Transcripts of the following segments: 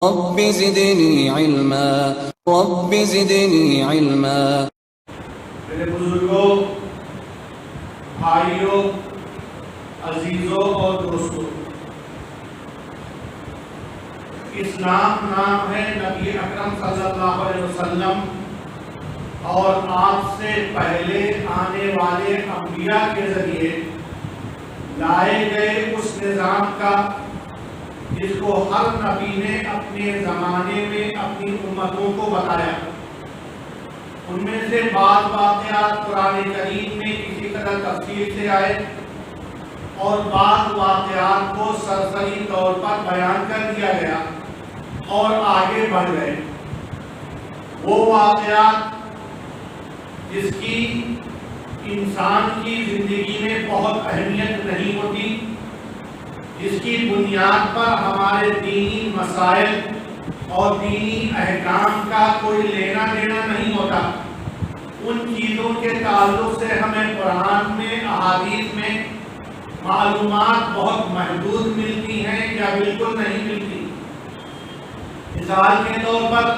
رب زدنی علما رب زدنی علما۔ میرے بزرگوں، بھائیوں، عزیزوں اور دوستوں، اسلام نام ہے نبی اکرم صلی اللہ علیہ وسلم اور آپ سے پہلے آنے والے انبیاء کے ذریعے لائے گئے اس نظام کا جس کو ہر نبی نے اپنے زمانے میں اپنی امتوں کو بتایا۔ ان میں سے بعض واقعات قرآن کریم میں کسی قدر تفصیل سے آئے اور بعض واقعات کو سرسری طور پر بیان کر دیا گیا اور آگے بڑھ گئے۔ وہ واقعات جس کی انسان کی زندگی میں بہت اہمیت نہیں ہوتی، جس کی بنیاد پر ہمارے دینی مسائل اور دینی احکام کا کوئی لینا دینا نہیں ہوتا، ان چیزوں کے تعلق سے ہمیں قرآن میں، احادیث میں معلومات بہت محدود ملتی ہیں یا بالکل نہیں ملتی۔ مثال کے طور پر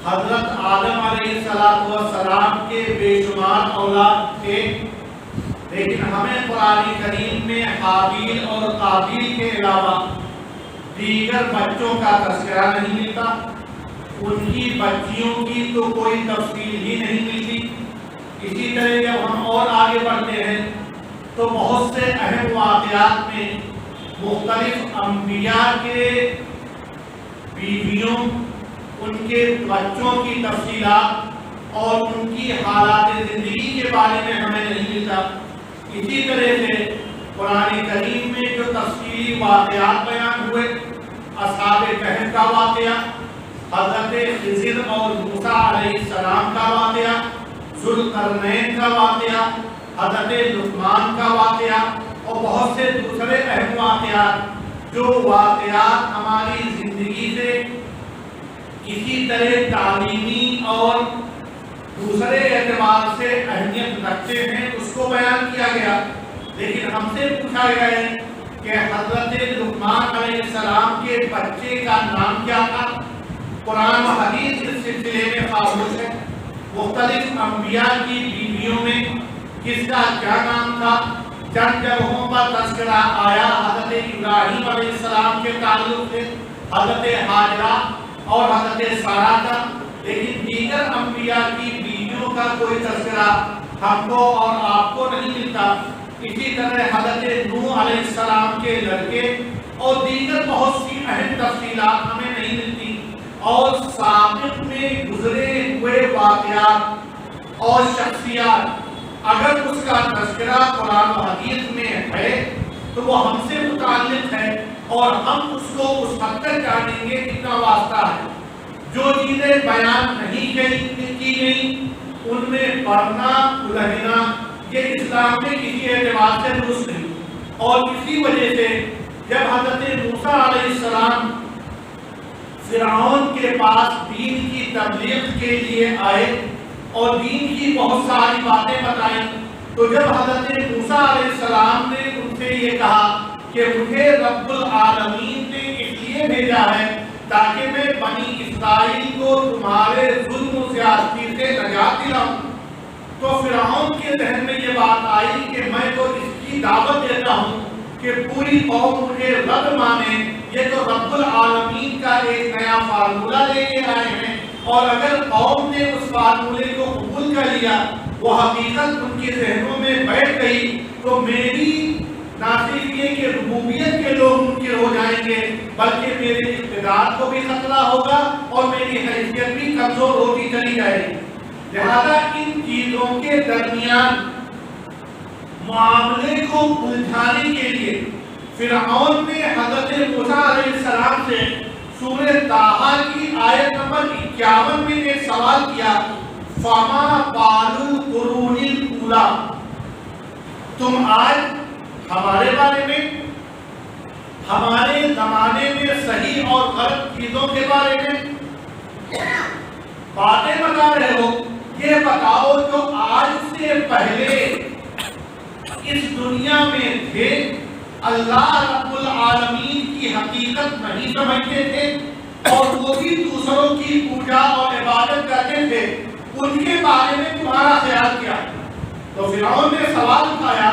حضرت آدم علیہ السلام کے بے شمار اولاد تھے، لیکن ہمیں قرآن کریم میں حابیل اور قابیل کے علاوہ دیگر بچوں کا تذکرہ نہیں ملتا، ان کی بچیوں کی تو کوئی تفصیل ہی نہیں ملتی۔ اسی طرح جب ہم اور آگے بڑھتے ہیں تو بہت سے اہم واقعات میں مختلف انبیاء کے بیویوں، ان کے بچوں کی تفصیلات اور ان کی حالات زندگی کے بارے میں ہمیں نہیں ملتا۔ اسی طرح سے قرآن کریم میں جو تفصیلی واقعات بیان ہوئے، اصحاب کہف کا واقعہ، حضرت خضر اور موسیٰ علیہ السلام کا واقعہ، ذوالقرنین کا واقعہ، حضرت لقمان کا واقعہ اور بہت سے دوسرے اہم واقعات، جو واقعات ہماری زندگی سے کسی طرح تعلیمی اور دوسرے اعتبار سے اہمیت رکھتے ہیں، اس کو بیان کیا گیا۔ لیکن ہم سے پوچھا گیا ہے کہ حضرت لقمان علیہ السلام کے بچے کا نام کیا تھا؟ قرآن و حدیث اس سلسلے میں خاموش ہے۔ مختلف انبیاء کی بیویوں میں کس کا کیا نام تھا؟ چند جگہوں پر تذکرہ آیا حضرت ابراہیم علیہ السلام کے تعلق سے، حضرت ہاجرہ اور حضرت سارہ کا، لیکن دیگر انبیاء کی بیویوں کا کوئی تذکرہ ہم کو اور آپ کو نہیں ملتا۔ اسی طرح حضرت نوح علیہ السلام کے لڑکے اور دیگر بہت سی اہم تفصیلات ہمیں نہیں ملتی، اور سابق میں گزرے ہوئے واقعات اور شخصیات اگر اس کا تذکرہ قرآن و حدیث میں ہے تو وہ ہم سے متعلق ہے اور ہم اس کو اس حد تک جانیں گے کتنا واسطہ ہے۔ جو چیزیں بیان نہیں کی گئی ان میں پڑھنا الجھنا یہ اسلام میں کسی اعتبار سے درست نہیں، اور اسی وجہ سے جب حضرت موسیٰ علیہ السلام فرعون کے پاس دین کی تبلیغ کے لیے آئے اور دین کی بہت ساری باتیں بتائیں، تو جب حضرت موسیٰ علیہ السلام نے ان سے یہ کہا کہ مجھے رب العالمین نے اس لیے بھیجا ہے تاکہ میں بنی اسرائیل کو تمہارے ظلم و زیادتی سے نجات دلاؤں، تو فرعون کے ذہن میں یہ بات آئی کہ میں تو اس کی دعوت دیتا ہوں کہ پوری قوم مجھے رب مانے، یہ تو رب العالمین کا ایک نیا فارمولہ لے کے آئے ہیں، اور اگر قوم نے اس فارمولے کو قبول کر لیا، وہ حقیقت ان کے ذہنوں میں بیٹھ گئی، تو میری نہ صرف یہ کہ ربوبیت کے لوگ منکر ہو جائیں گے، بلکہ میرے اقتدار کو بھی خطرہ ہوگا اور میری حیثیت بھی کمزور ہوتی چلی جائے گی۔ لہذا ان چیزوں کے درمیان معاملے کو الجھانے کے لیے فرعون نے حضرت موسیٰ علیہ السلام سے سورہ طٰہٰ کی آیت نمبر 51 میں ایک سوال کیا، فَمَا بَالُ الْقُرُونِ الْأُولَىٰ، تم آج ہمارے بارے میں، ہمارے زمانے میں صحیح اور غلط چیزوں کے بارے میں باتیں بتا رہے ہو، یہ بتاؤ جو آج سے پہلے اس دنیا میں تھے اللہ رب العالمین کی حقیقت نہیں سمجھتے تھے، بھی دوسروں کی پوجا اور عبادت کرتے تھے ان کے بارے میں تمہارا خیال کیا؟ تو فرعون نے سوال اٹھایا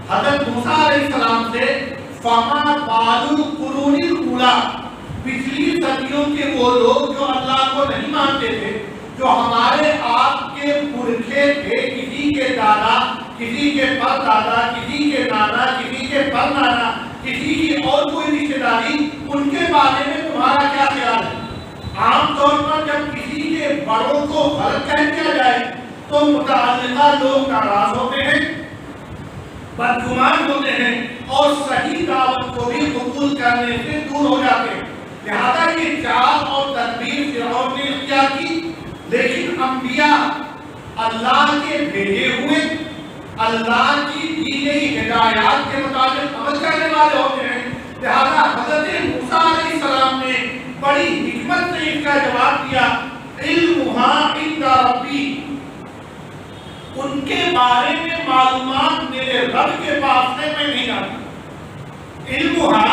حضرت موسیٰ علیہ السلام سے، فما بال القرون الاولی، پچھلی صدیوں کے وہ لوگ جو اللہ کو نہیں مانتے تھے، جو ہمارے آپ کے پرکھے تھے، کسی کے دادا، کسی کے پر دادا، کسی کے نانا، کسی کے پر نانا، کسی کی اور کوئی رشتہ داری، ان کے بارے میں تمہارا کیا خیال ہے؟ عام طور پر جب کسی کے بڑوں کو غلط کہہ دیا جائے تو متعلقہ لوگ ناراض ہوتے ہیں، بدگمان ہوتے ہیں اور صحیح دعوت کو بھی قبول کرنے سے دور ہو جاتے ہیں۔ لہذا یہ چال اور تدبیر فرعون نے اختیار کی، لیکن انبیاء اللہ کے بھیجے ہوئے، اللہ کی دی گئی ہدایات کے مطابق عمل کرنے والے ہوتے ہیں۔ لہذا حضرت موسیٰ علیہ السلام نے بڑی حکمت سے اس کا جواب دیا، علمھا عند ربی، ان کے بارے میں معلومات میرے رب کے پاس ہے، میں نہیں جانتا۔ علمھا،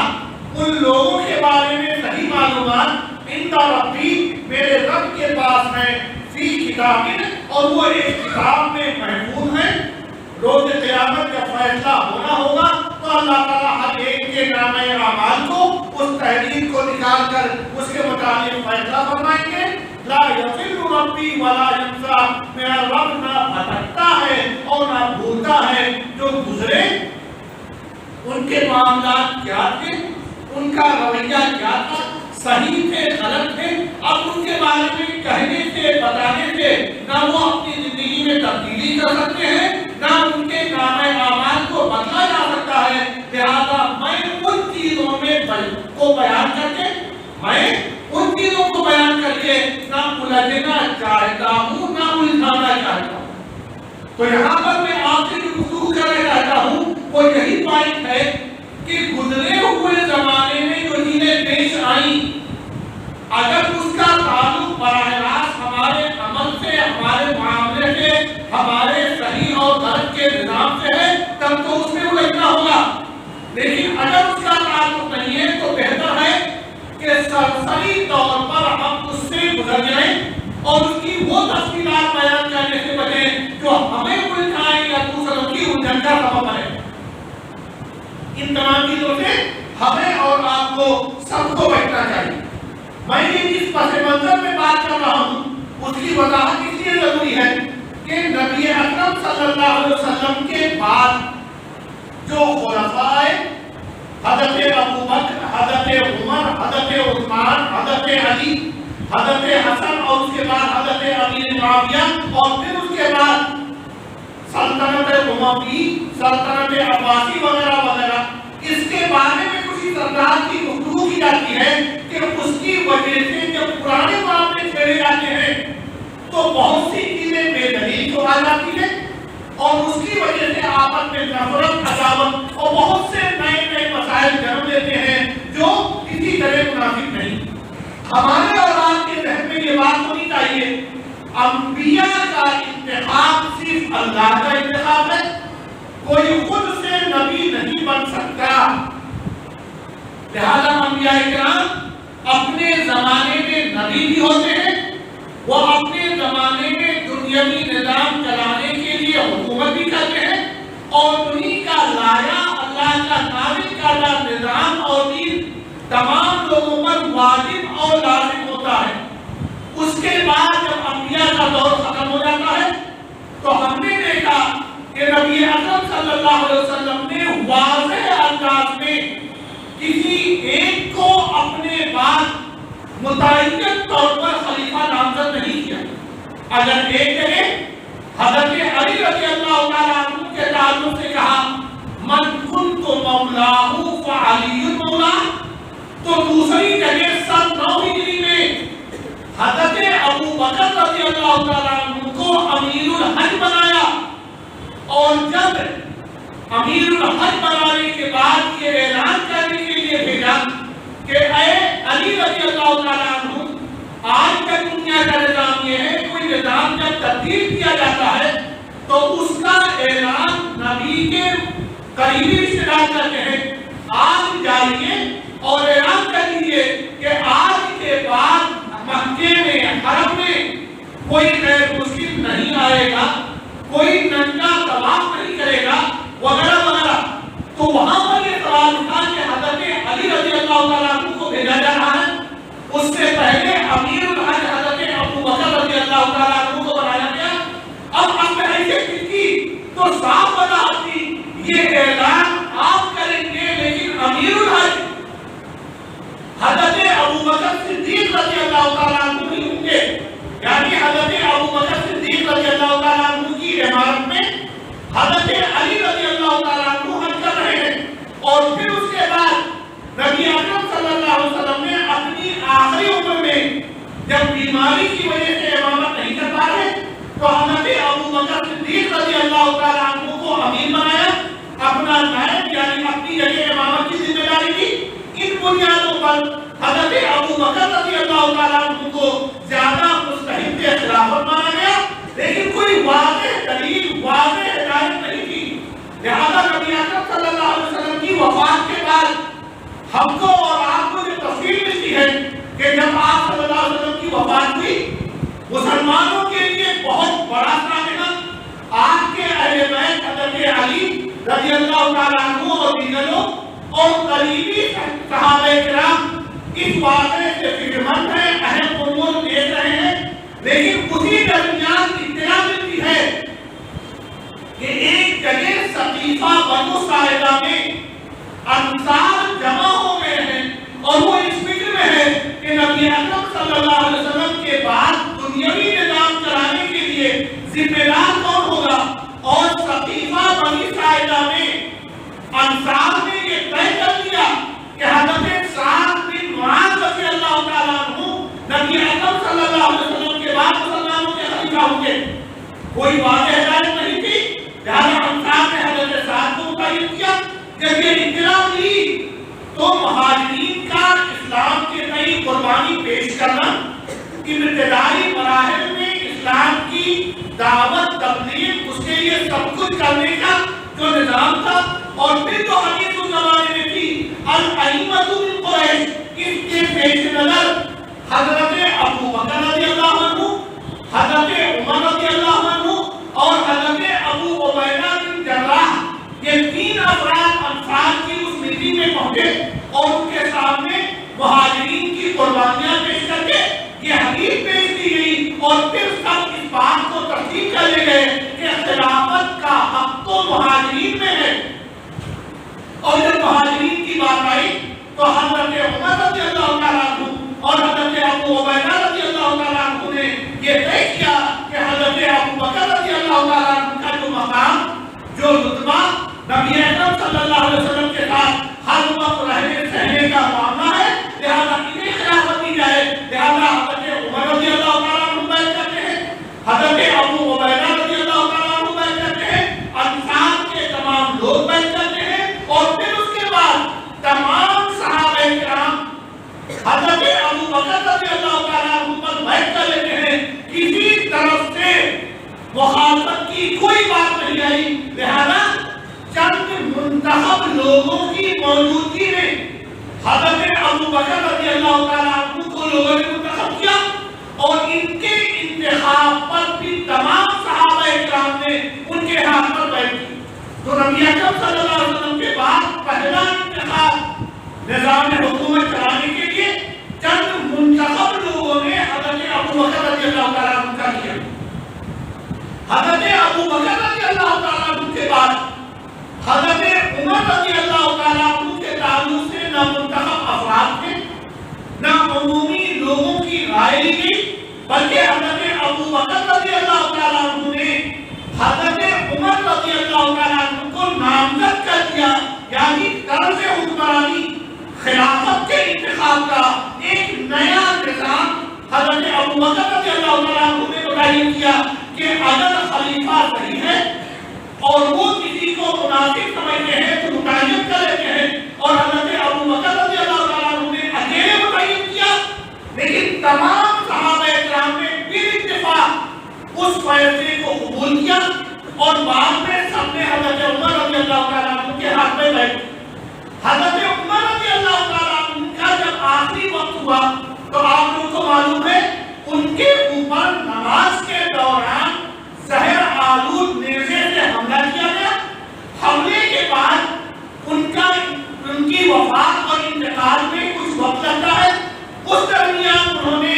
ان لوگوں کے بارے میں صحیح معلومات، عند ربی، میرے رب کے پاس ہے، فی کتاب، اور وہ ایک کتاب میں محفوظ ہے۔ روز قیامت جب فیصلہ ہونا ہوگا تو اللہ تعالیٰ ہر ایک کے نامہ اعمال کو، اس تحریر کو نکال کر اس کے متعلق فیصلہ فرمائیں گے۔ لا یضل ربی ولا ینسیٰ، میرا رب نہ بھٹکتا ہے اور نہ بھولتا ہے۔ جو گزرے ان کے معاملات کیا تھے، ان کا رویہ کیا تھا، صحیح تھے غلط تھے، اب ان کے بارے میں کہنے سے بتانے سے نہ وہ اپنی زندگی میں تبدیلی کر سکتے ہیں، نہ ان کے نامہ اعمال کو بدلا جا سکتا ہے۔ لہذا میں ان چیزوں میں کو بیان کر کے، میں ان چیزوں کو بیان کر کے نہ الجھنا چاہتا ہوں نہ الجھانا چاہتا ہوں۔ تو یہاں پر میں آپ سے جو گفتگو کرنا چاہتا ہوں وہ یہی پوائنٹ ہے کہ گزرے ہوئے زمانے میں جو چیزیں پیش آئیں، اگر اس کا تعلق براہ راست ہمارے عمل سے، ہمارے معاملے سے، ہمارے صحیح اور غلط کے نظام سے ہے، تب تو اس میں الجھنا ہوگا۔ لیکن اگر اس کا تعلق نہیں ہے تو بہتر ہے کہ سرسری طور پر ہم اس سے گزر جائیں اور اس کی وہ تفصیلات بیان کرنے سے بچیں جو ہمیں الجھائیں یا دوسروں کی الجھن کا سبب بنے۔ ان تمام چیزوں سے ہمیں اور آپ کو سب کو بچنا چاہیے۔ میں یہ جس پس منظر میں بات کر رہا ہوں اس کی وضاحت اس لیے ضروری ہے کہ نبی اکرم صلی اللہ علیہ وسلم کے بعد جو خلفائے حضرت ابوبکر، حضرت عمر، حضرت عثمان، حضرت علی، حضرت حسن اور اس کے بعد حضرت امیر معاویہ اور پھر اس کے بعد سلطنت اموی، سلطنت عباسی وغیرہ وغیرہ، اس کے بارے میں کچھ اصطلاحات کی گفتگو کی جاتی ہے کہ اس کی وجہ سے جب پرانے معاملے چھیڑے جاتے ہیں تو بہت سی چیزیں بے دلیل ہو جاتی ہیں اور اس کی وجہ سے آپس میں نفرت، عداوت اور بہت سے نئے نئے مسائل جنم لیتے ہیں جو کسی طرح مناسب نہیں۔ ہمارے اور آپ کے ذہن میں یہ بات ہونی چاہیے، انبیاء کا انتخاب صرف اللہ کا انتخاب ہے، کوئی خود سے نبی نہیں بن سکتا۔ لہذا انبیاء کرام اپنے زمانے میں نبی بھی ہوتے ہیں، وہ اپنے زمانے میں دنیاوی نظام چلانے کے لیے حکومت بھی کرتے ہیں اور انہی کا لایا اللہ کا نازل کردہ نظام اور دین تمام لوگوں پر واجب اور لازم ہوتا ہے۔ اس کے بعد جب انبیاء کا دور ختم ہو جاتا ہے تو ہم نے دیکھا کہ نبی اکرم صلی اللہ علیہ وسلم نے واضح انداز میں کسی ایک کو اپنے بعد متعین طور پر خلیفہ نامزد نہیں کیا۔ اگر ایک جگہ حضرت علی رضی اللہ تعالیٰ عنہ کے تعلق سے کہا من کنت مولاہ فعلی مولا، تو دوسری جگہ 9 ہجری میں حضرت ابوبکر رضی اللہ تعالیٰ عنہ کو امیر الحج بنایا اور جب امیر الحج بنانے کے بعد یہ اعلان کرنے کے لیے بھیجا کہ اے علی رضی اللہ تعالیٰ عنہ، آج تک دنیا کا نظام یہ ہے کوئی نظام جب تبدیل کیا جاتا ہے تو اس کا اعلان نبی کے قریبی رشتہ دار کرتے ہیں، آج جائیے اور اعلان کر دیجیے کہ آج کے بعد کوئی غیر مسلم نہیں آئے گا، کوئی ننگا طواف نہیں کرے گا وغیرہ وغیرہ. تو وہاں پر یہ سوال اٹھا کہ حضرت علی رضی اللہ تعالیٰ عنہ کو بھیجا جا رہا ہے، اس سے پہلے امیر الحج حضرت ابو بکر رضی اللہ تعالیٰ عنہ کو بنایا گیا. اب حیثیت کس کی؟ تو صاف وضاحت تھی، یہ اعلان آپ کریں گے لیکن امیر الحج حضرت ابو بکر صدیق رضی اللہ تعالیٰ عنہ نہیں ہوں گے. یعنی حضرت ابو بکر صدیق رضی اللہ تعالیٰ عنہ کی عمارت میں حضرت علی رضی اللہ تعالیٰ عنہ حج کر رہے ہیں. اور پھر اس کے بعد نبی اکرم صلی اللہ علیہ وسلم نے اپنی آخری عمر میں جب بیماری کی وجہ سے امامت نہیں کر پا رہے تو حضرت ابو بکر صدیق رضی اللہ تعالیٰ عنہ کو امیر بنایا، اپنا نائب یعنی اپنی جگہ امامت کی ذمہ داری دی. ان بنیادوں پر حضرت ابو بکر رضی اللہ تعالیٰ عنہ کو زیادہ مستحق خلافت مانا گیا، لیکن کوئی واضح دلیل، واضح ہدایت نہیں تھی. لہذا نبی اکرم صلی اللہ علیہ وسلم کی وفات کے بعد ہم کو اور آپ کو جو تفصیل ملتی ہے کہ جب آپ صلی اللہ علیہ وسلم کی وفات ہوئی، مسلمانوں کے لیے بہت بڑا سامنا آپ کے اہل بیت حضرت علی رضی اللہ تعالیٰ عنہ اور دیگر لوگ اور قریبی صحابہ کرام اس واقعے سے فکرمند ہیں، اہم امور دیکھ رہے ہیں. لیکن اسی درمیان اطلاع ملتی ہے کہ ایک جگہ سقیفہ بنو ساعدہ میں انصار جمع ہو گئے ہیں اور وہ اس فکر میں ہے کہ نبی اکرم صلی اللہ علیہ وسلم کے بعد دنیاوی نظام چلانے کے لیے ذمہ دار کون ہوگا. اور سقیفہ بنی ساعدہ میں انصار نے یہ طے کر دیا کہ حضرت سعد بن معاذ رضی اللہ تعالیٰ عنہ نبی اکرم صلی اللہ علیہ وسلم کے بعد مسلمانوں کے خلیفہ ہوں گے. کوئی واضح ہدایت نہیں تھی، لہذا انصار نے حضرت سعد کو متعین کیا. جب یہ اطلاع ملی تو مہاجرین کا اسلام کے تئیں قربانی پیش کرنا، ابتدائی مراحل میں اسلام کی دعوت تبلیغ، اس کے لیے سب کچھ کرنے کا جو نظام تھا، اور پھر جو حدیث اس زمانے میں تھی الائمۃ من قریش، اس کے پیش نظر حضرت ابو بکر رضی اللہ عنہ، حضرت عمر رضی اللہ عنہ اور حضرت ابو عبیدہ بن جراح، یہ تین افراد انصار کی اس میٹنگ میں پہنچے اور ان کے سامنے مہاجرین کی قربانیاں پیش کر کے یہ حدیث پیش کی گئی. اور پھر سب اس بات کو تصدیق کر لے گئے کہ خلافت کا حق تو مہاجرین میں ہے. اور جب مہاجرین کی بات آئی تو حضرت عمر رضی اللہ تعالیٰ عنہ اور حضرت ابو عبیدہ رضی اللہ تعالیٰ عنہ نے یہ طے کیا کہ حضرت ابو بکر رضی اللہ تعالیٰ عنہ کا جو مقام، جو رتبہ نبی اکرم صلی اللہ علیہ وسلم کے ساتھ ہر وقت رہنے سہنے کا معاملہ ہے، لہذا انہیں خلافت دی جائے. لہذا حضرت عمر رضی اللہ تعالیٰ عنہ بیعت کرتے ہیں، حضرت ابو عبیدہ رضی اللہ تعالیٰ عنہ بیعت کرتے ہیں، انصار کے تمام لوگ بیعت کرتے ہیں. اور پھر اس کے بعد تمام صحابہ کرام حضرت ابو بکر رضی اللہ تعالیٰ عنہ پر بیعت کر لیتے ہیں. کسی طرف سے مخالفت کی کوئی بات نہیں آئی. لہذا چند منتخب لوگوں کی موجودگی میں حضرت ابو بکر رضی اللہ تعالیٰ عنہ کو لوگوں نے منتخب کیا اور ان کے انتخاب پر بھی تمام صحابہ کرام نے ان کے ہاتھ پر بیعت کی. تو نبی اکرم صلی اللہ علیہ وسلم کے بعد پہلا انتخاب نظام حکومت چلانے کے لیے چند منتخب لوگوں نے حضرت ابو بکر رضی اللہ تعالیٰ عنہ کا کیا. حضرت ابو بکر رضی اللہ تعالیٰ عنہ کے بعد حضرت عمر رضی اللہ تعالیٰ عنہ کے تعلق سے نہ منتخب افراد تھے، نہ عمومی لوگوں کی رائے لی گئی، بلکہ حضرت ابو بکر رضی اللہ تعالیٰ عنہ نے حضرت عمر رضی اللہ تعالیٰ عنہ کو نامزد کر دیا. یعنی طرز حکمرانی خلافت کے انتخاب کا ایک نیا نظام حضرت ابو بکر رضی اللہ تعالیٰ عنہ نے متعین کیا کہ اگر خلیفہ صحیح ہے اور وہ کسی کو مناسب سمجھتے ہیں تو متعین کر لیتے ہیں. اور حضرت ابو بکر رضی اللہ تعالیٰ عنہ نے اکیلے متعین کیا، لیکن تمام صحابہ کرام نے بال اتفاق اس فیصلے کو قبول کیا. اور بعد میں سب نے حضرت عمر رضی اللہ تعالیٰ عنہ کے ہاتھ میں بیٹھ. حضرت عمر رضی اللہ تعالیٰ عنہ کا جب آخری وقت ہوا تو آپ لوگوں کو معلوم ہے ان کے اوپر نماز کے وفات اور انتقال میں کچھ وقت لگتا ہے، اس درمیان انہوں نے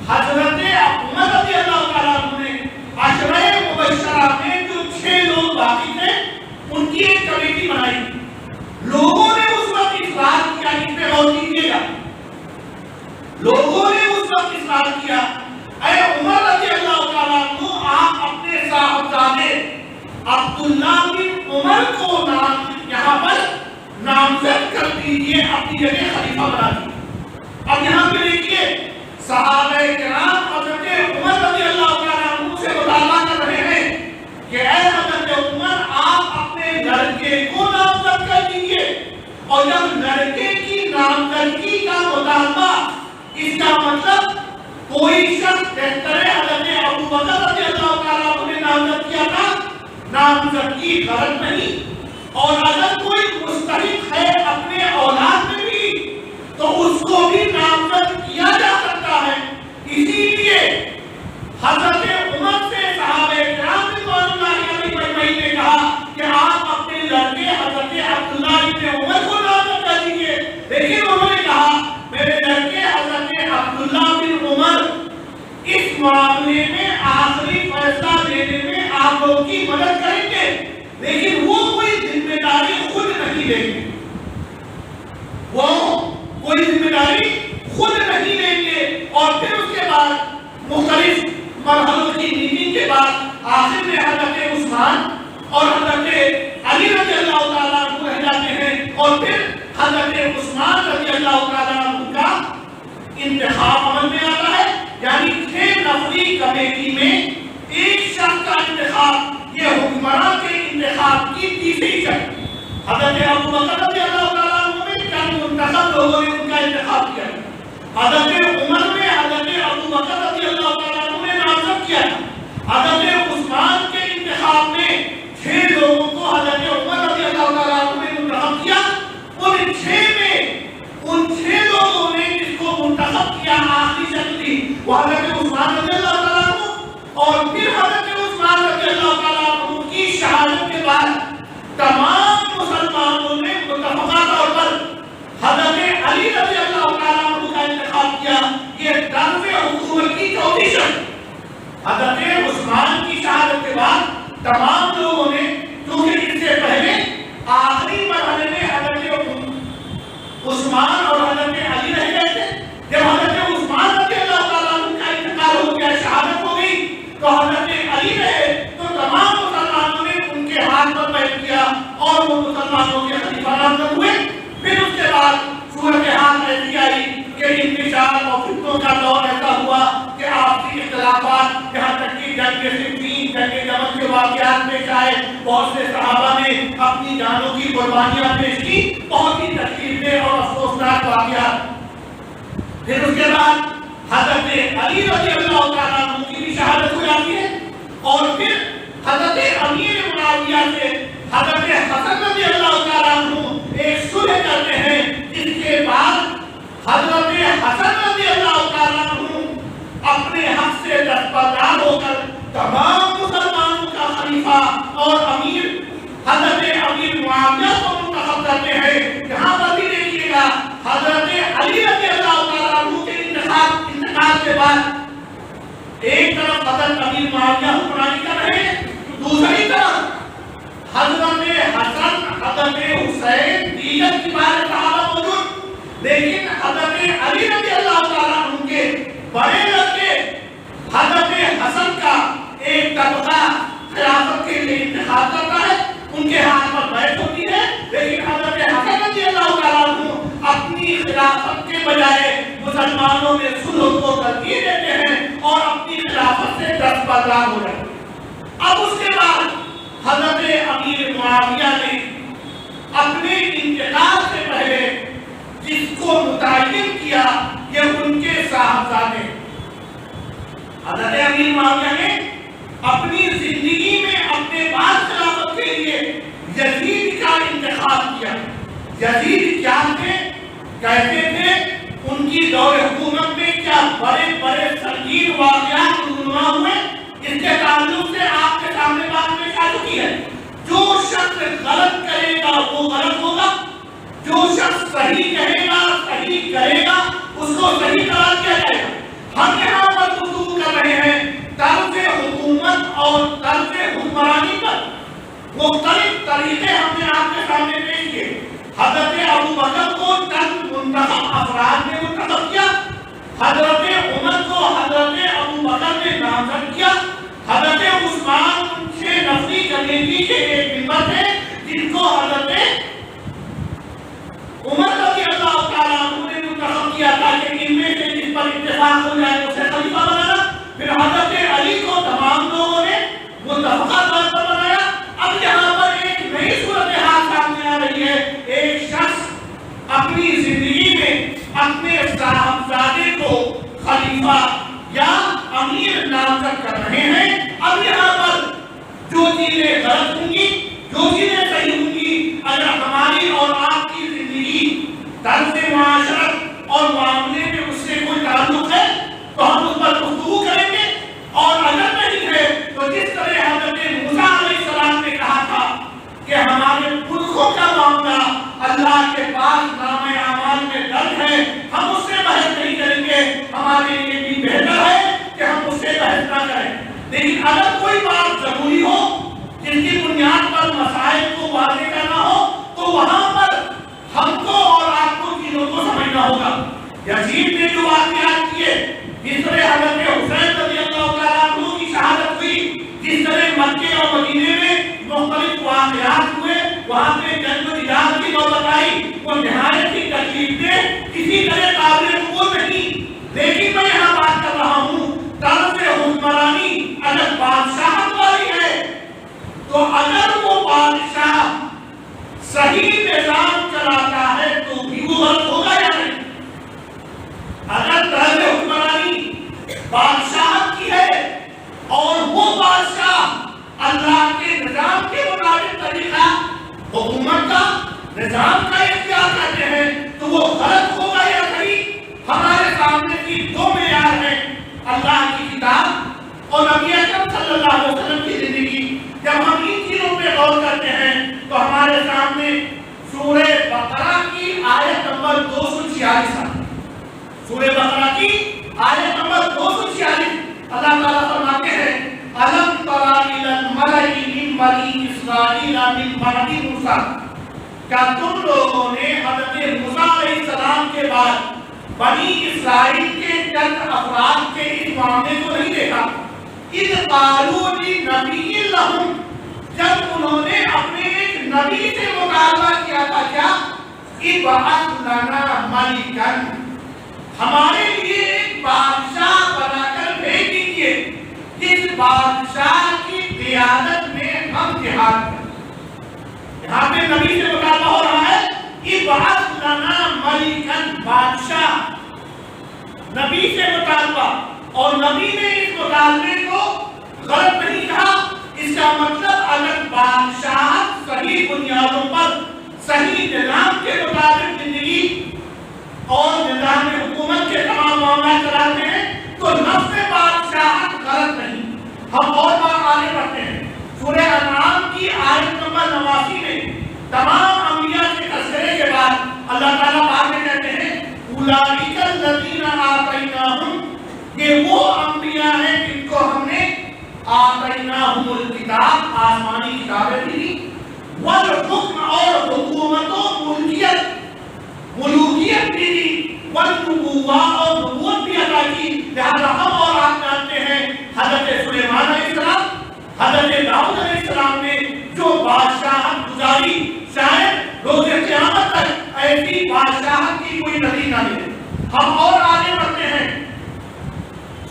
حضرت عمر رضی اللہ تعالیٰ عنہ نے عشرہ مبشرہ میں جو 6 لوگ باقی تھے ان کی ایک کمیٹی بنائی. لوگوں نے اس وقت اصرار کیا، اس پہ غور کیجیے گا، لوگوں نے اس وقت اصرار کیا اے عمر رضی اللہ تعالیٰ عنہ آپ اپنے صاحبزادے عبداللہ بن عمر کو یہاں پر نامزد کر دیجیے، اپنی جگہ خلیفہ بنا دیجیے. اب یہاں پہ دیکھیے صحابہ کرام حضرت عمر رضی اللہ تعالیٰ عنہ سے مطالبہ کر رہے ہیں کہ اے حضرت عمر آپ اپنے لڑکے کو نامزد کر دیجیے. اور جب لڑکے کی نامزدگی کا مطالبہ، اس کا مطلب کوئی شخص بہتر حضرت ابو بکر رضی اللہ تعالیٰ عنہ نے نامزد کیا تھا، نامزدگی غلط نہیں. اور اگر کوئی مستحق ہے اپنے اولاد میں بھی تو اس کو بھی نامزد کیا جا سکتا ہے. اسی لیے حضرت عمر سے صحابہ کرام رضوان اللہ علیہم اجمعین نے کہا کہ آپ اپنے لڑکے حضرت عبداللہ بن عمر کو نامزد کر دیجیے. لیکن انہوں نے کہا میرے لڑکے حضرت عبداللہ بن عمر اس معاملے میں آخری فیصلہ لینے میں آپ لوگوں کی مدد کریں گے، لیکن وہ کوئی ذمہ داری خود نہیں لیں گے، وہ کوئی ذمہ داری خود نہیں لیں گے. اور پھر اس کے بعد مختلف مرحلوں کی میٹنگ کے بعد آخر میں حضرت عثمان اور حضرت علی رضی اللہ تعالیٰ عنہ رہ جاتے ہیں. اور پھر حضرت عثمان رضی اللہ تعالیٰ عنہ کا انتخاب عمل میں آتا ہے. یعنی 6 نفری کمیٹی میں ایک شخص کا انتخاب، یہ حکمراں کے انتخاب کی تیسری شکل. حضرت ابو بکر رضی اللہ تعالیٰ عنہ میں چند منتخب لوگوں نے ان کا انتخاب کیا. حضرت عمر میں حضرت ابو بکر رضی اللہ تعالیٰ عنہ نے نامزد کیا. حضرت عثمان کے انتخاب میں 6 لوگوں کو حضرت عمر رضی اللہ تعالیٰ عنہ نے منتخب کیا. ان 6 میں ان 6 لوگوں نے جس کو منتخب کیا آخری شکل تھی وہ حضرت عثمان رضی اللہ تعالیٰ عنہ. اور پھر حضرت عثمان رضی اللہ تعالیٰ عنہ کی شہادت کے بعد تمام مسلمانوں نے متفقہ طور پر حضرت علی رضی اللہ تعالیٰ عنہ کا انتخاب کیا. یہ طرف حکومت کی چوتھی شکل. حضرت عثمان کی شہادت کے بعد تمام لوگوں نے، کیونکہ اس سے پہلے آخری مرحلے میں حضرت عثمان اور حضرت علی رہ گئے تھے، جب حضرت عثمان رضی اللہ تعالیٰ عنہ کا انتقال ہو گیا، شہادت ہو گئی، تو حضرت علی رہے تو تمام مسلمانوں نے ان کے ہاتھ پر بیعت کیا اور وہ مسلمانوں کے خلیفہ نامزد ہوئے. پھر اس کے بعد صورتحال ایسی آئی کہ انتشار اور فتنوں کا دور ایسا ہوا کہ آپسی اختلافات، یہاں تک کہ جنگ صفین، جنگ جمل کے واقعات پیش آئے. بہت سے صحابہ نے اپنی جانوں کی قربانیاں پیش کی، بہت ہی تکلیف دہ اور افسوسناک واقعات. پھر اس کے بعد حضرت علی رضی اللہ تعالیٰ عنہ کی بھی شہادت ہو جاتی ہے. اور پھر حضرت امیر معاویہ سے حضرت حسن رضی اللہ تعالیٰ عنہ ایک صلح کرتے ہیں. اس کے بعد حضرت حسن رضی اللہ تعالیٰ عنہ اپنے حق سے دستبردار ہو کر تمام مسلمانوں کا خلیفہ اور امیر حضرت امیر معاویہ کو منتخب کرتے ہیں. یہاں پر بھی دیکھیے گا حضرت علی رضی اللہ تعالیٰ عنہ کے انتقال کے بعد ایک طرف حضرت امیر معاویہ حکمرانی کر رہے ہیں، دوسری طرف حضرت حسن، حضرت حسین، دیگر کبار صحابہ موجود. لیکن حضرت علی رضی اللہ تعالیٰ عنہ کے بڑے لڑکے حضرت حسن کا ایک طبقہ خلافت کے لیے انتخاب کرتا ہے، ان کے ہاتھ پر بیعت ہوتی ہے. لیکن حضرت حسن رضی اللہ تعالیٰ عنہ اپنی خلافت کے بجائے مسلمانوں میں صلح کو ترجیح دیتے ہیں اور اپنی خلافت سے دستبردار ہو جاتے ہیں. اب اس کے بعد حضرت امیر معاویہ نے اپنے انتقال سے پہلے جس کو متعین کیا یہ ان کے صاحبزادے حضرت امیر معاویہ نے اپنی زندگی میں اپنے بعد خلافت کے لیے یزید کا انتخاب کیا. یزید کیا تھے، کہتے تھے، ان کی دور حکومت میں کیا بڑے بڑے سنگین واقعات رونما ہوئے. اس کے تعلق سے آپ کے سامنے بات پیش آ چکی ہے. جو شخص غلط کرے گا وہ غلط ہوگا، جو شخص ہم یہاں پر گفتگو کر رہے ہیں طرز حکومت اور طرز حکمرانی پر. مختلف طریقے ہم نے آپ کے سامنے پیش کیے. حضرت ابو بکر کو چند منتخب افراد نے منتخب کیا، حضرت عمر کو حضرت ابو بکر نے نامزد کیا، حضرت عثمان سے نفری کمیٹی کے ایک ممبر تھے جن کو حضرت عمر رضی اللہ تعالیٰ عنہ نے منتخب کیا تاکہ ان میں سے جس پر اتفاق ہو جائے اسے خلیفہ بنانا. پھر حضرت علی کو تمام لوگوں نے متفقہ طور پر بنایا. اب یہاں پر ایک نئی صورتحال سامنے آ رہی ہے. ایک شخص اپنی زندگی میں اپنے صاحبزادے کو خلیفہ یا امیر نامزد کر رہے ہیں. اب یہاں پر جو چیزیں غلط ہوں گی، جو چیزیں صحیح ہوں گی، اگر ہماری اور آپ کی زندگی طرز معاشرت اور معاملے میں اس سے کوئی تعلق ہے تو ہم اس پر گفتگو کریں گے، اور اگر نہیں ہے تو جس طرح حضرت موسیٰ علیہ السلام نے کہا تھا کہ ہمارے پرکھوں کا معاملہ اللہ کے پاس نامہ اعمال میں درج ہے، ہم اس سے بحث نہیں کریں گے، ہمارے لیے بھی بہتر ہے کہ ہم اس سے بحث نہ کریں. لیکن اگر کوئی بات ضروری ہو جس کی بنیاد پر مسائل کو واضح کرنا ہو تو وہاں پر ہم کو اور آپ کو چیزوں کو سمجھنا ہوگا. یزید نے جو واقعات کیے، جس طرح حضرت حسین رضی اللہ تعالیٰ عنہ کی شہادت ہوئی، جس طرح مکے اور مدینے میں مختلف واقعات ہوئے، وہاں پہ جنگ و جہاد کی نوبت آئی، وہ نہایت ہی تکلیف دہ کسی طرح قابل قبول نہیں. لیکن میں یہاں بات کر رہا ہوں طرز حکمرانی اگر بادشاہت والی ہے تو اگر وہ بادشاہ صحیح نظام چلاتا ہے تو بھی وہ غلط ہوگا یا نہیں؟ اگر طرز حکمرانی بادشاہت کی ہے اور وہ بادشاہ اللہ کے نظام کے مطابق طریقہ حکومت کا نظام کا اختیار کرتے ہیں تو وہ غلط ہوگا یا نہیں؟ ہمارے سامنے کی دو معیار ہیں، اللہ کی کتاب اور نبی اکرم صلی اللہ علیہ وسلم کی زندگی. جب ہم ان چیزوں پہ غور کرتے ہیں تو ہمارے سامنے سورہ بقرہ کی آیت نمبر 246 ہے. سورہ بقرہ کی آیت نمبر 246 اللہ تعالیٰ فرماتے ہیں أَلَمْ تَرَ إِلَى الْمَلَإِ مِنْ بَنِي إِسْرَائِيلَ مِنْ بَعْدِ مُوسَىٰ. کیا تم لوگوں نے حضرت موسیٰ علیہ السلام کے بعد بنی اسرائیل کے چند افراد کے اس معاملے کو نہیں دیکھا؟ اِذْ قَالُوا لِنَبِيٍّ لَهُمْ، جب انہوں نے اپنے ایک نبی سے مطالبہ کیا تھا کیا؟ ابعث لنا ملکا، ہمارے لیے ایک بادشاہ بنا کر بھیج دیجیے جس بادشاہ کی قیادت میں ہم جہاد کریں. یہاں پہ نبی سے مطالبہ ہو رہا ہے ابعث لنا ملکا، بادشاہ، نبی سے مطالبہ، اور نبی نے اس مطالبے کو غلط نہیں کہا. اس کا مطلب اگر بادشاہ صحیح بنیادوں پر صحیح نظام کے مطابق زندگی اور نظام حکومت کے تمام معاملات چلاتے ہیں تو نفس بادشاہت غلط نہیں. ہم اور بار آگے بڑھتے ہیں. سورہ انعام کی آیت نمبر 89 میں تمام انبیاء کے تذکرے کے بعد اللہ تعالیٰ بعد میں کہتے ہیں اولئک الذین آتیناہم، یہ وہ انبیاء ہیں جن کو ہم نے آتیناہم الکتاب، آسمانی کتابیں دی، والحکم، اور حکومت و ملوکیت بھی دی، والنبوہ، اور نبوت بھی عطا کی. لہذا ہم اور آپ جانتے ہیں حضرت سلیمان علیہ السلام، حضرت داؤد علیہ السلام نے جو بادشاہت گزاری، شاید روز قیامت تک ایسی بادشاہت کی کوئی نظیر نہ ملے. ہم اور آگے بڑھتے ہیں.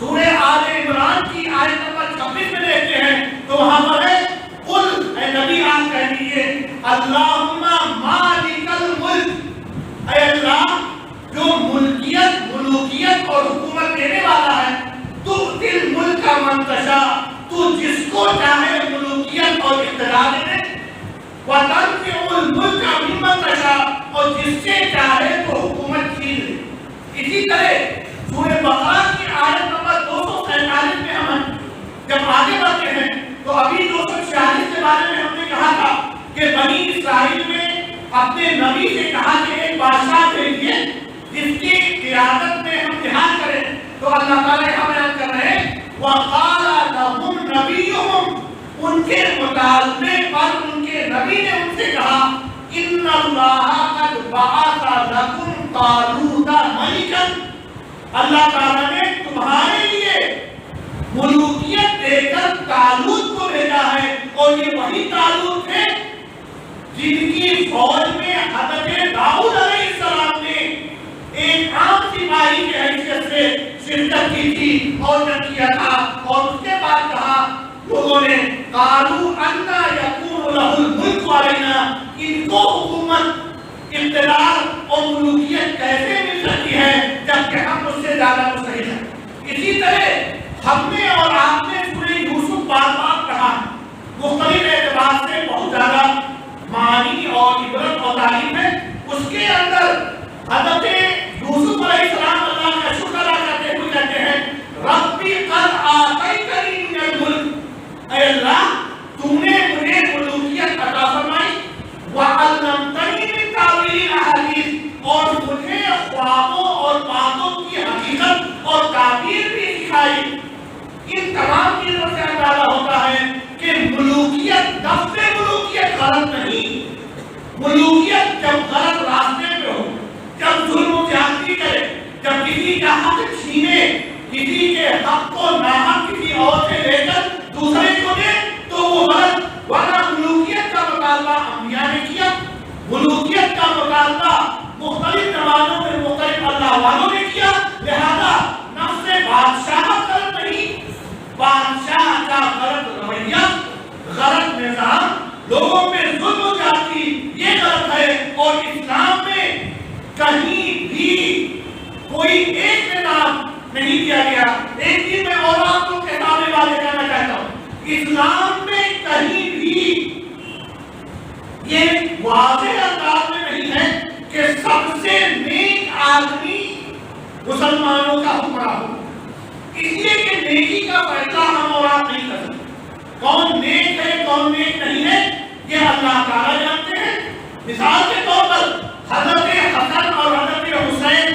سورہ آل عمران کی آیت نمبر 26 میں دیکھتے ہیں تو وہاں پر ہے قل، اے نبی آپ کہہ دیجئے اللہم مالک الملک، اے اللہ جو ملکیت، ملوکیت اور حکومت دینے والا ہے، تو دل ملک کا منتشا، تو جس کو چاہے ملوکیت اور اقتدار دے، وَتَنْزِعُ الْمُلْكَ مِمَّنْ تَشَاءُ، اور جس سے چاہے تو حکومت چھین لے. اسی طرح سورہ بقرہ کی آیت نمبر 247 میں ہم جب آگے بڑھتے ہیں تو ابھی 246 کے بارے میں ہم نے کہا تھا کہ بنی اسرائیل میں اپنے نبی سے کہا کہ ایک بادشاہ بھیجیے جس کی قیادت میں ہم جہاد کریں. تو تو اللہ تعالیٰ یہاں بیان کر رہے ہیں وَقَالَ لَهُمْ نَبِيُّهُمْ، ان کے مطالبے پر ان کے نبی نے ان سے کہا إِنَّ اللَّهَ قَدْ بَعَثَ لَكُمْ طَالُوتَ مَلِكًا، اللہ تعالیٰ نے تمہارے لیے ملوکیت دے کر طالوت کو بھیجا ہے، اور یہ وہی طالوت ہے جن کی فوج میں حضرت داؤد علیہ السلام نے ایک عام سپاہی کی حیثیت سے شرکت کی تھی اور جب کیا تھا، اور اس کے بعد کہا لوگوں نے قالوا انا یکون له الملک علینا، ان کو حکومت اقتدار اور ملوکیت کیسے مل سکتی ہے جبکہ ہم اس سے زیادہ مستحق ہیں۔ اسی طرح ہم نے اور آپ نے سورہ یوسف بار بار پڑھا، مختلف اعتبار سے بہت زیادہ معانی اور عبرت اور تعلیم ہے۔ اس کے اندر حضرت یوسف علیہ السلام اللہ کا شکر ادا کرتے ہوئے کہتے ہیں ربی قد آتیتنی من الملک، اے اللہ تم نے مجھے ملوکیت عطا فرمائی، وعلمتنی من تاویل الاحادیث، اور مجھے خوابوں اور باتوں کی حقیقت اور تعبیر بھی سکھائی۔ ان تمام چیزوں سے اندازہ ہوتا ہے کہ ملوکیت نفس ملوکیت غلط نہیں، ملوکیت جب غلط راستے پہ ہو، جب ظلم و زیادتی کرے، جب کسی کا حق چھینے، کسی کے حق کو ناحق کسی اور سے لے کر دوسرے کو دے تو وہ غلط۔ ورنہ ملوکیت کا مطالبہ انبیاء نے کیا، ملوکیت کا مطالبہ مختلف زمانوں میں مختلف اللہ والوں نے کیا، لہذا نفس بادشاہت غلط نہیں، بادشاہ کا غلط رویہ، غلط نظام، لوگوں پہ ظلم و زیادتی، یہ غلط ہے۔ اور اسلام میں کہیں بھی کوئی ایک نظام نہیں دیا گیا۔ ایک چیز میں اور آپ کو کے سامنے والے کرنا چاہتا ہوں، اسلام میں کہیں بھی یہ واضح انداز میں نہیں ہے کہ سب سے نیک آدمی مسلمانوں کا حکمراں ہو، اس لیے کہ نیکی کا فیصلہ ہم اور آپ نہیں کر سکتے۔ کون نیک ہے کون نیک نہیں ہے یہ اللہ تعالیٰ جانتے ہیں۔ مثال کے طور پر حضرت حسن اور حضرت حسین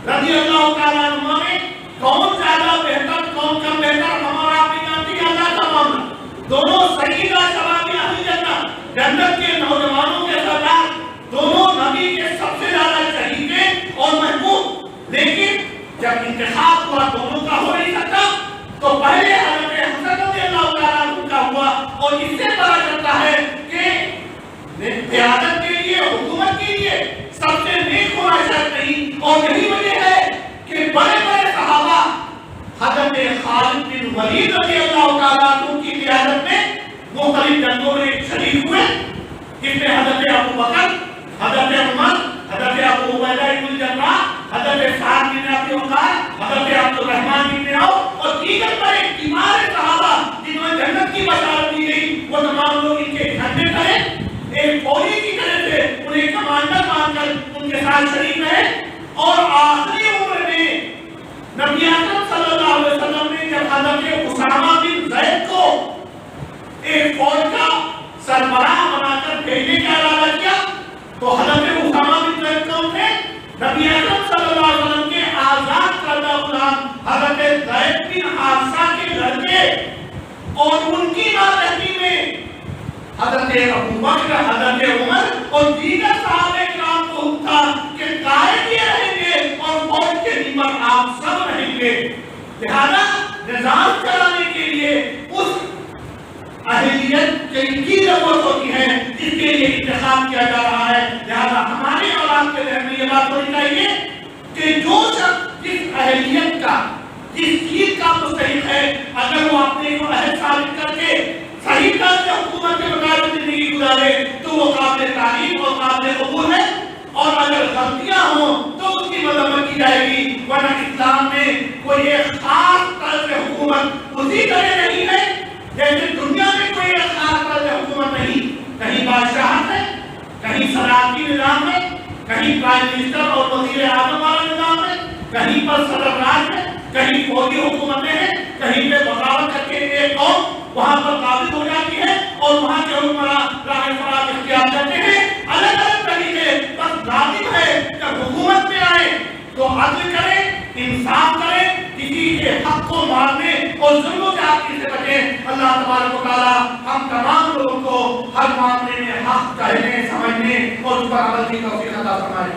رضی اللہ تعالیٰ عنہ میں کون زیادہ بہتر کون کم بہتر ہم اور آپ نہیں جانتے، اللہ کا معاملہ۔ دونوں سیدہ شباب اہل جنت، جنت کے نوجوانوں کے سردار، دونوں نبی کے سب سے زیادہ چہیتے اور محبوب، لیکن جب انتخاب ہوا دونوں کا ہو نہیں سکتا تو پہلے حضرت حسن رضی اللہ تعالیٰ عنہ کا ہوا، اور اس سے پتہ چلتا ہے کہ قیادت کے لیے، حکومت کے لیے سب سے نیک ہونا شرط نہیں۔ اور یہی وجہ ہے کہ بڑے بڑے صحابہ حضرت خالد بن ولید رضی اللہ تعالیٰ عنہ کی قیادت میں مختلف جنگوں میں شریک ہوئے، جس میں حضرت ابو بکر، حضرت عمر، حضرت ابو عبیدہ بن الجراح، حضرت سعد بن ابی وقاص، حضرت عبد الرحمن بن عوف اور دیگر بڑے کبار صحابہ جنہوں نے جنت کی بشارت دی گئی، وہ تمام لوگ ان کے گھر میں کھڑے ایک فوجی کی طرح سے انہیں کمانڈر مان کر ان کے ساتھ شریک رہے۔ اور آخری عمر میں نبی اکرم صلی اللہ علیہ وسلم نے جب حضرت اسامہ بن زید کو ایک فوج کا سربراہ بنا کر بھیجنے کا ارادہ کیا تو حضرت اسامہ بن زید کون تھے؟ نبی اکرم صلی اللہ علیہ وسلم کے آزاد کردہ غلام حضرت زید بن حارثہ کے گھر کے، اور ان کی ماتحتی میں حضرت ابو بکر، حضرت عمر اور دیگر صحابہ کرام کو حکم تھا کہ قائد یہ رہیں گے اور فوج کے نمبر آپ سب رہیں گے۔ لہذا نظام چلانے کے لیے اس اہلیت کی ضرورت ہوتی ہے جس کے لیے انتخاب کیا جا رہا ہے۔ لہذا ہمارے اور آپ کے ذہن میں یہ بات ہونی چاہیے کہ جو شخص جس اہلیت کا، جس چیز کا مستحق ہے، اگر وہ اپنے کو اہل ثابت کر کے صحیح طرح سے حکومت کے مطابق زندگی گزارے تو وہ قابل تعریف اور قابل قبول ہے، اور اگر غلطیاں ہوں تو اس کی مذمت کی جائے گی۔ ورنہ اسلام میں کوئی ایک خاص طرز حکومت اسی طرح نہیں ہے جیسے دنیا میں کوئی ایک خاص طرز حکومت نہیں، کہیں بادشاہت ہے، کہیں صدارتی نظام ہے، کہیں پرائم منسٹر اور وزیر اعظم والا نظام ہے، کہیں پر صدر راج ہے، کہیں فوجی حکومتیں ہیں، کہیں پہ بغاوت کر کے ایک قوم وہاں پر قابض ہو جاتی ہے اور وہاں کے حکمران راہ فرات اختیار کرتے ہیں۔ الگ الگ طریقے، بس لازم ہے کہ حکومت میں آئے تو عدل کرے، انصاف کرے، کسی لیے حق کو ماننے اور ظلم و زیادتی سے بچیں۔ اللہ تبارک و تعالیٰ ہم تمام لوگوں کو ہر معاملے میں حق کہنے، سمجھنے اور اس پر عمل کی توفیق عطا فرمائے۔